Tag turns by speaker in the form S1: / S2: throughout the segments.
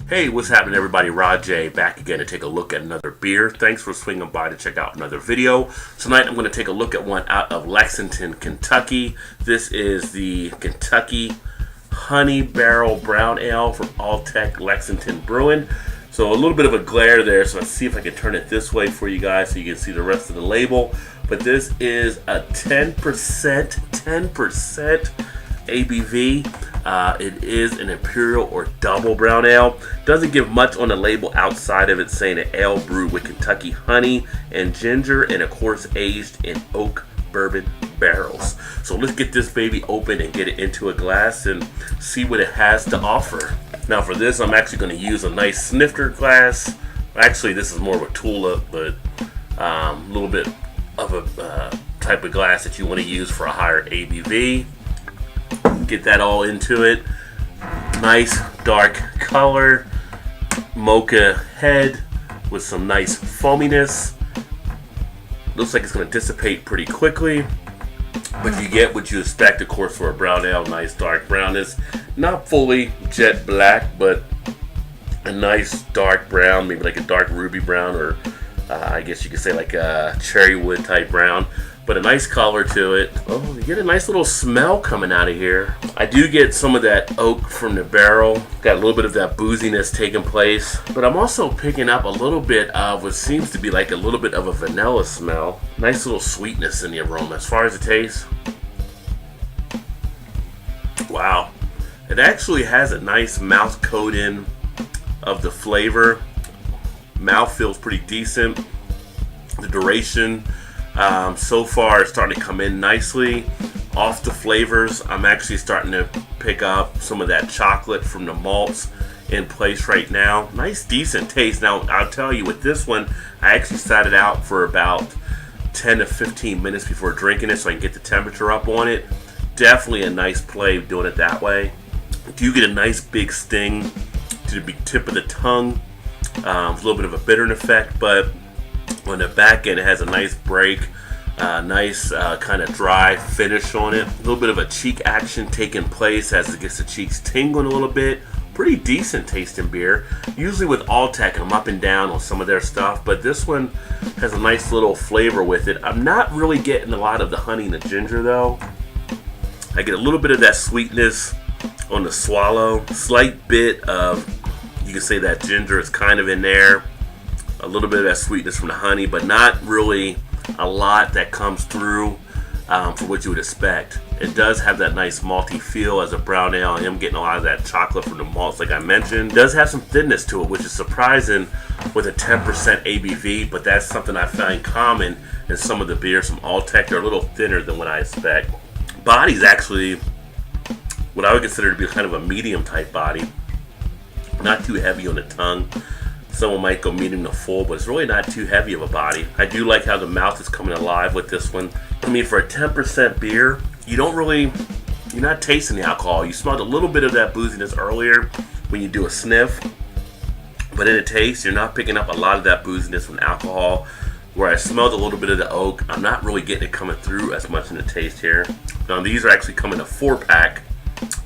S1: Hey, what's happening everybody? Rod J back again to take a look at another beer. Thanks for swinging by to check out another video. Tonight I'm going to take a look at one out of Lexington, Kentucky. This is the Kentucky Honey Barrel Brown Ale from Alltech Lexington Brewing. So a little bit of a glare there, so let's see if I can turn it this way for you guys so you can see the rest of the label. But this is a 10% ABV. It is an imperial or double brown ale. Doesn't give much on the label outside of it saying an ale brewed with Kentucky honey and ginger, and of course aged in oak bourbon barrels. So let's get this baby open and get it into a glass and see what it has to offer. Now for this, I'm actually going to use a nice snifter glass. Actually, this is more of a tulip, but a little bit of a type of glass that you want to use for a higher ABV. Get that all into it. Nice dark color, mocha head with some nice foaminess. Looks like it's going to dissipate pretty quickly, but you get what you expect, of course, for a brown ale. Nice dark brownness, not fully jet black, but a nice dark brown, maybe like a dark ruby brown, or I guess you could say like a cherry wood type brown. But a nice color to it. Oh, you get a nice little smell coming out of here. I do get some of that oak from the barrel. Got a little bit of that booziness taking place. But I'm also picking up a little bit of what seems to be like a little bit of a vanilla smell. Nice little sweetness in the aroma. As far as it tastes, wow. It actually has a nice mouth coating of the flavor. Mouth feels pretty decent. The duration, so far it's starting to come in nicely. Off the flavors, I'm actually starting to pick up some of that chocolate from the malts in place right now. Nice decent taste. Now I'll tell you, with this one, I actually sat it out for about 10 to 15 minutes before drinking it so I can get the temperature up on it. Definitely a nice play doing it that way. You get a nice big sting to the tip of the tongue, a little bit of a bittern effect, but on the back end it has a nice break, nice kind of dry finish on it. A little bit of a cheek action taking place as it gets the cheeks tingling a little bit. Pretty decent tasting beer. Usually with Alltech, I'm up and down on some of their stuff, but this one has a nice little flavor with it. I'm not really getting a lot of the honey and the ginger though. I get a little bit of that sweetness on the swallow. Slight bit of, you can say that ginger is kind of in there. A little bit of that sweetness from the honey, but not really a lot that comes through for what you would expect. It does have that nice malty feel as a brown ale. I am getting a lot of that chocolate from the malts like I mentioned. It does have some thinness to it, which is surprising with a 10% ABV, but that's something I find common in some of the beers from Alltech. They're a little thinner than what I expect. Body's actually what I would consider to be kind of a medium type body. Not too heavy on the tongue. Someone might go medium to full, but it's really not too heavy of a body. I do like how the mouth is coming alive with this one. I mean, for a 10% beer, you're not tasting the alcohol. You smelled a little bit of that booziness earlier when you do a sniff, but in the taste, you're not picking up a lot of that booziness from alcohol. Where I smelled a little bit of the oak, I'm not really getting it coming through as much in the taste here. Now, these are actually coming in a 4-pack.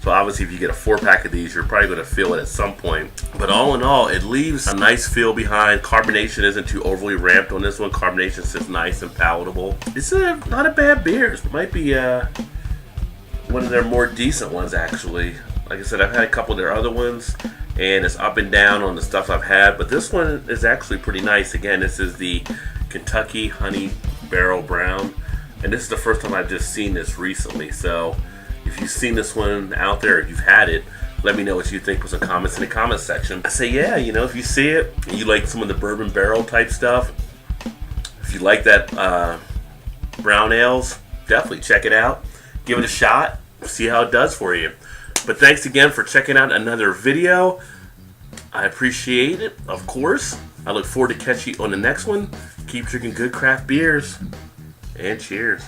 S1: So obviously if you get a 4-pack of these, you're probably going to feel it at some point. But all in all, it leaves a nice feel behind. Carbonation isn't too overly ramped on this one. Carbonation sits nice and palatable. It's not a bad beer. It might be one of their more decent ones actually. Like I said, I've had a couple of their other ones, and it's up and down on the stuff I've had. But this one is actually pretty nice. Again, this is the Kentucky Honey Barrel Brown. And this is the first time I've just seen this recently. So if you've seen this one out there, if you've had it, let me know what you think with some comments in the comments section. I say, yeah, if you see it and you like some of the bourbon barrel type stuff, if you like that brown ales, definitely check it out. Give it a shot. See how it does for you. But thanks again for checking out another video. I appreciate it, of course. I look forward to catching you on the next one. Keep drinking good craft beers, and cheers.